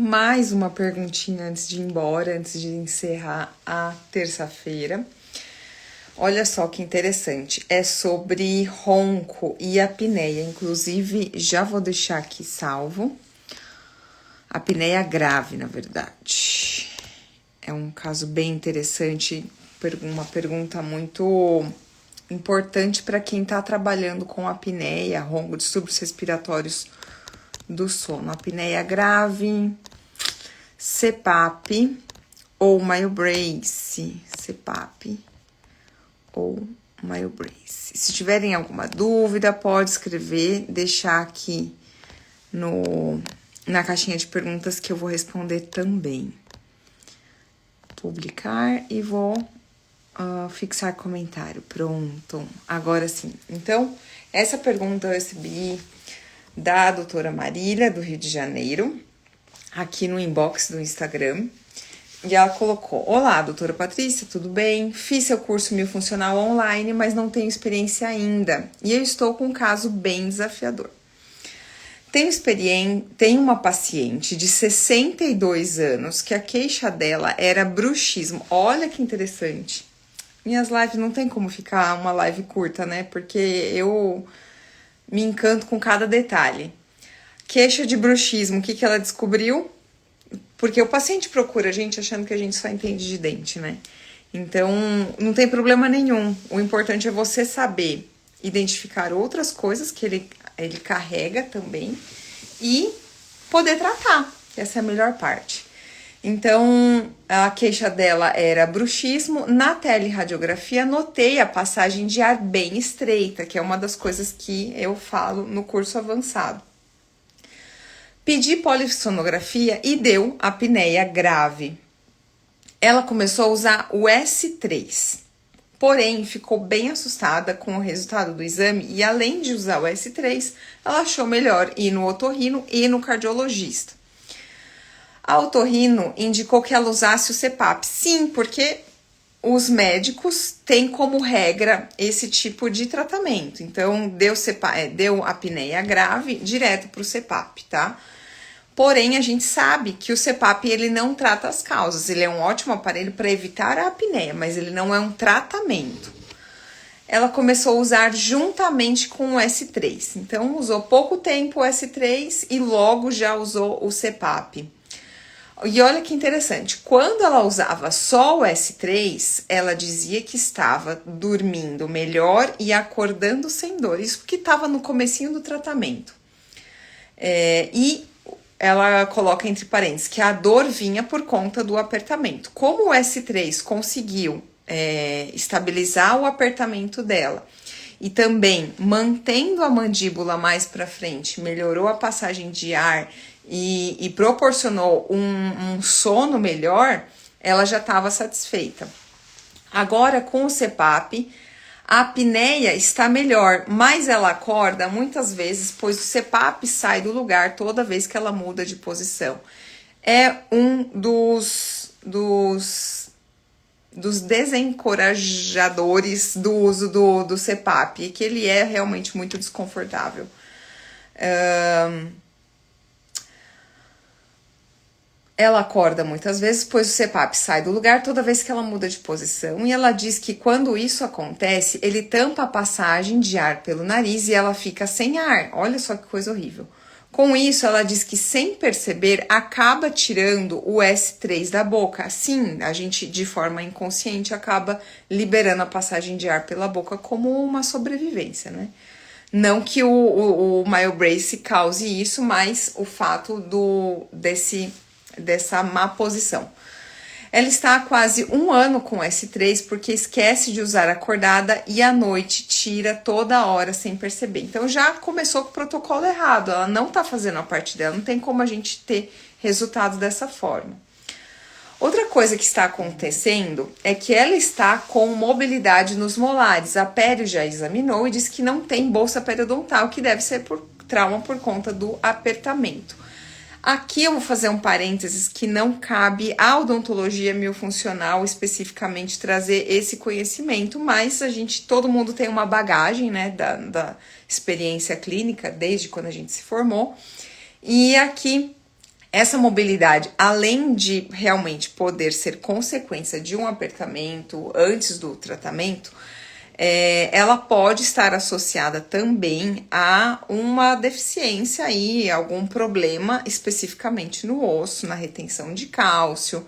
mais uma perguntinha antes de ir embora, antes de encerrar a terça-feira. Olha só que interessante, é sobre ronco e apneia, inclusive já vou deixar aqui salvo. Apneia grave, na verdade. É um caso bem interessante, uma pergunta muito importante para quem está trabalhando com apneia, ronco, distúrbios respiratórios do sono. Apneia grave, CPAP ou MyoBrace. CPAP ou MyoBrace. Se tiverem alguma dúvida, pode escrever, deixar aqui na caixinha de perguntas que eu vou responder também. Publicar e vou fixar comentário. Pronto, agora sim. Então, essa pergunta eu recebi da doutora Marília, do Rio de Janeiro, aqui no inbox do Instagram. E ela colocou: olá, doutora Patrícia, tudo bem? Fiz seu curso miofuncional online, mas não tenho experiência ainda. E eu estou com um caso bem desafiador. Tenho uma paciente de 62 anos que a queixa dela era bruxismo. Olha que interessante. Minhas lives não tem como ficar uma live curta, né? Porque eu me encanto com cada detalhe. Queixa de bruxismo, o que ela descobriu? Porque o paciente procura a gente achando que a gente só entende de dente, né? Então, não tem problema nenhum. O importante é você saber identificar outras coisas que ele carrega também e poder tratar. Essa é a melhor parte. Então, a queixa dela era bruxismo. Na teleradiografia, notei a passagem de ar bem estreita, que é uma das coisas que eu falo no curso avançado. Pedi polissonografia e deu apneia grave. Ela começou a usar o S3. Porém, ficou bem assustada com o resultado do exame e, além de usar o S3, ela achou melhor ir no otorrino e no cardiologista. A otorrino indicou que ela usasse o CPAP. Sim, porque os médicos têm como regra esse tipo de tratamento. Então, deu apneia grave direto para o CPAP, tá? Porém, a gente sabe que o CPAP ele não trata as causas. Ele é um ótimo aparelho para evitar a apneia, mas ele não é um tratamento. Ela começou a usar juntamente com o S3. Então, usou pouco tempo o S3 e logo já usou o CPAP. E olha que interessante, quando ela usava só o S3, ela dizia que estava dormindo melhor e acordando sem dor. Isso porque estava no comecinho do tratamento. E ela coloca entre parênteses que a dor vinha por conta do apertamento. Como o S3 conseguiu estabilizar o apertamento dela e também mantendo a mandíbula mais para frente, melhorou a passagem de ar e proporcionou um sono melhor, ela já estava satisfeita. Agora, com o CPAP, a apneia está melhor, mas ela acorda muitas vezes, pois o CPAP sai do lugar toda vez que ela muda de posição. É um dos desencorajadores do uso do CPAP, que ele é realmente muito desconfortável. Ela acorda muitas vezes, pois o CPAP sai do lugar toda vez que ela muda de posição. E ela diz que quando isso acontece, ele tampa a passagem de ar pelo nariz e ela fica sem ar. Olha só que coisa horrível. Com isso, ela diz que sem perceber, acaba tirando o S3 da boca. Assim, a gente, de forma inconsciente, acaba liberando a passagem de ar pela boca como uma sobrevivência, né? Não que o MyoBrace cause isso, mas o fato dessa má posição. Ela está há quase 1 ano com S3 porque esquece de usar acordada e à noite tira toda hora sem perceber. Então já começou com o protocolo errado, ela não está fazendo a parte dela, não tem como a gente ter resultado dessa forma. Outra coisa que está acontecendo é que ela está com mobilidade nos molares. A pério já examinou e diz que não tem bolsa periodontal, que deve ser por trauma por conta do apertamento. Aqui eu vou fazer um parênteses que não cabe à odontologia miofuncional especificamente trazer esse conhecimento, mas todo mundo tem uma bagagem, né, da experiência clínica desde quando a gente se formou. E aqui Essa mobilidade, além de realmente poder ser consequência de um apertamento antes do tratamento, ela pode estar associada também a uma deficiência aí, algum problema especificamente no osso, na retenção de cálcio,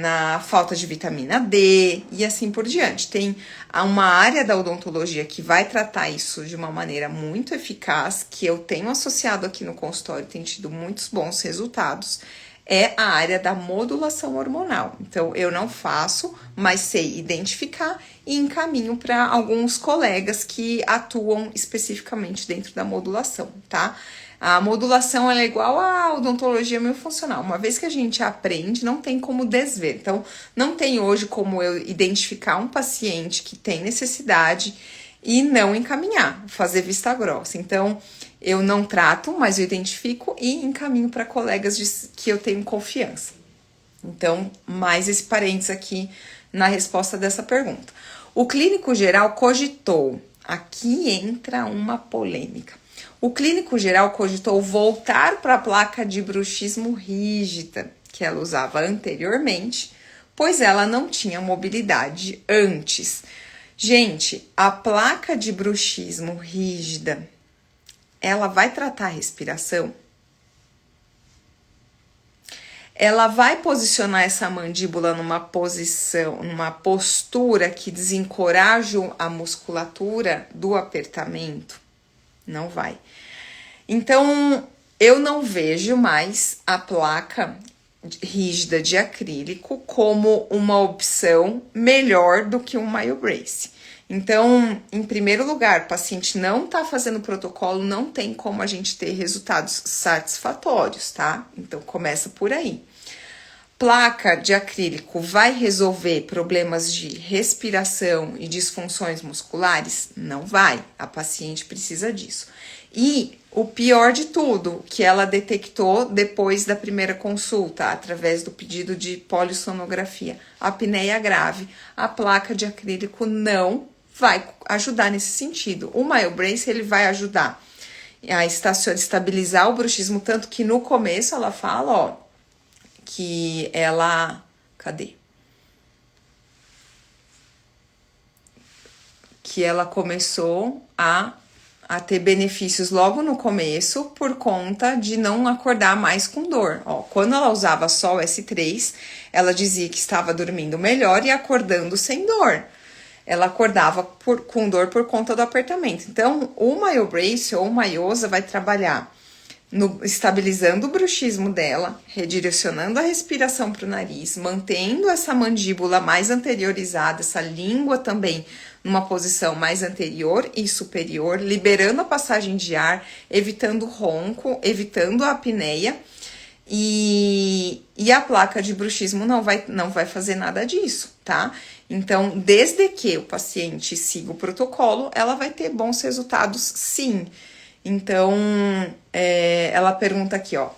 na falta de vitamina D e assim por diante. Tem uma área da odontologia que vai tratar isso de uma maneira muito eficaz, que eu tenho associado aqui no consultório, tem tido muitos bons resultados, é a área da modulação hormonal. Então, eu não faço, mas sei identificar e encaminho para alguns colegas que atuam especificamente dentro da modulação, tá? A modulação ela é igual à odontologia miofuncional. Uma vez que a gente aprende, não tem como desver. Então, não tem hoje como eu identificar um paciente que tem necessidade e não encaminhar, fazer vista grossa. Então, eu não trato, mas eu identifico e encaminho para colegas que eu tenho confiança. Então, mais esse parênteses aqui na resposta dessa pergunta. O clínico geral cogitou, aqui entra uma polêmica. O clínico geral cogitou voltar para a placa de bruxismo rígida que ela usava anteriormente, pois ela não tinha mobilidade antes. Gente, a placa de bruxismo rígida, ela vai tratar a respiração? Ela vai posicionar essa mandíbula numa posição, numa postura que desencoraja a musculatura do apertamento? Não vai. Então, eu não vejo mais a placa rígida de acrílico como uma opção melhor do que um MyoBrace. Então, em primeiro lugar, o paciente não está fazendo protocolo, não tem como a gente ter resultados satisfatórios, tá? Então, começa por aí. Placa de acrílico vai resolver problemas de respiração e disfunções musculares? Não vai, a paciente precisa disso. E o pior de tudo, que ela detectou depois da primeira consulta, através do pedido de polissonografia, a apneia grave, a placa de acrílico não vai ajudar nesse sentido. O MyoBrace, ele vai ajudar a estabilizar o bruxismo, tanto que no começo ela fala, ó, que ela... Cadê? Que ela começou a ter benefícios logo no começo por conta de não acordar mais com dor. Ó, quando ela usava só o S3, ela dizia que estava dormindo melhor e acordando sem dor. Ela acordava com dor por conta do apertamento. Então, o MyoBrace ou Myosa vai trabalhar estabilizando o bruxismo dela, redirecionando a respiração para o nariz, mantendo essa mandíbula mais anteriorizada, essa língua também numa posição mais anterior e superior, liberando a passagem de ar, evitando ronco, evitando a apneia. E a placa de bruxismo não vai fazer nada disso, tá? Então, desde que o paciente siga o protocolo, ela vai ter bons resultados, sim. Então, ela pergunta aqui, ó.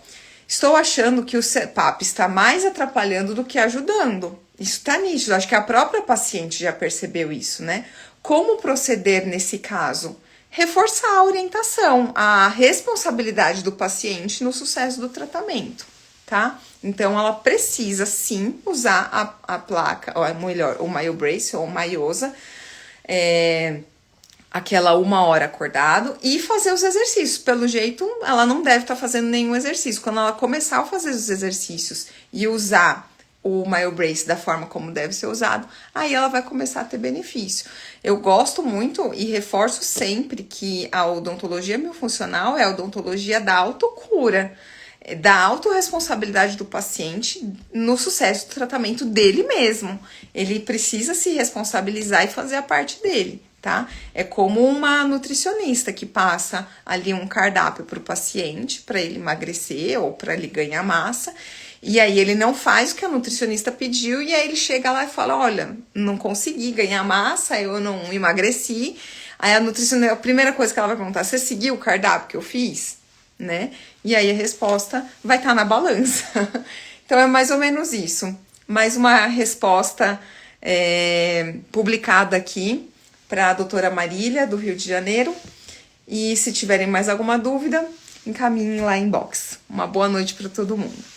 Estou achando que o CPAP está mais atrapalhando do que ajudando. Isso tá nítido, acho que a própria paciente já percebeu isso, né? Como proceder nesse caso? Reforçar a orientação, a responsabilidade do paciente no sucesso do tratamento, tá? Então, ela precisa, sim, usar a placa, ou melhor, o MyoBrace ou Myosa, aquela 1 hora acordado e fazer os exercícios. Pelo jeito, ela não deve estar fazendo nenhum exercício. Quando ela começar a fazer os exercícios e usar o MyoBrace da forma como deve ser usado, aí ela vai começar a ter benefício. Eu gosto muito e reforço sempre que a odontologia miofuncional é a odontologia da autocura, da autorresponsabilidade do paciente no sucesso do tratamento dele mesmo. Ele precisa se responsabilizar e fazer a parte dele, tá? É como uma nutricionista que passa ali um cardápio para o paciente, para ele emagrecer ou para ele ganhar massa, e aí ele não faz o que a nutricionista pediu, e aí ele chega lá e fala, olha, não consegui ganhar massa, eu não emagreci. Aí a nutricionista, a primeira coisa que ela vai perguntar, você seguiu o cardápio que eu fiz? Né? E aí a resposta vai estar na balança. Então é mais ou menos isso. Mais uma resposta publicada aqui para a doutora Marília, do Rio de Janeiro. E se tiverem mais alguma dúvida, encaminhem lá em inbox. Uma boa noite para todo mundo.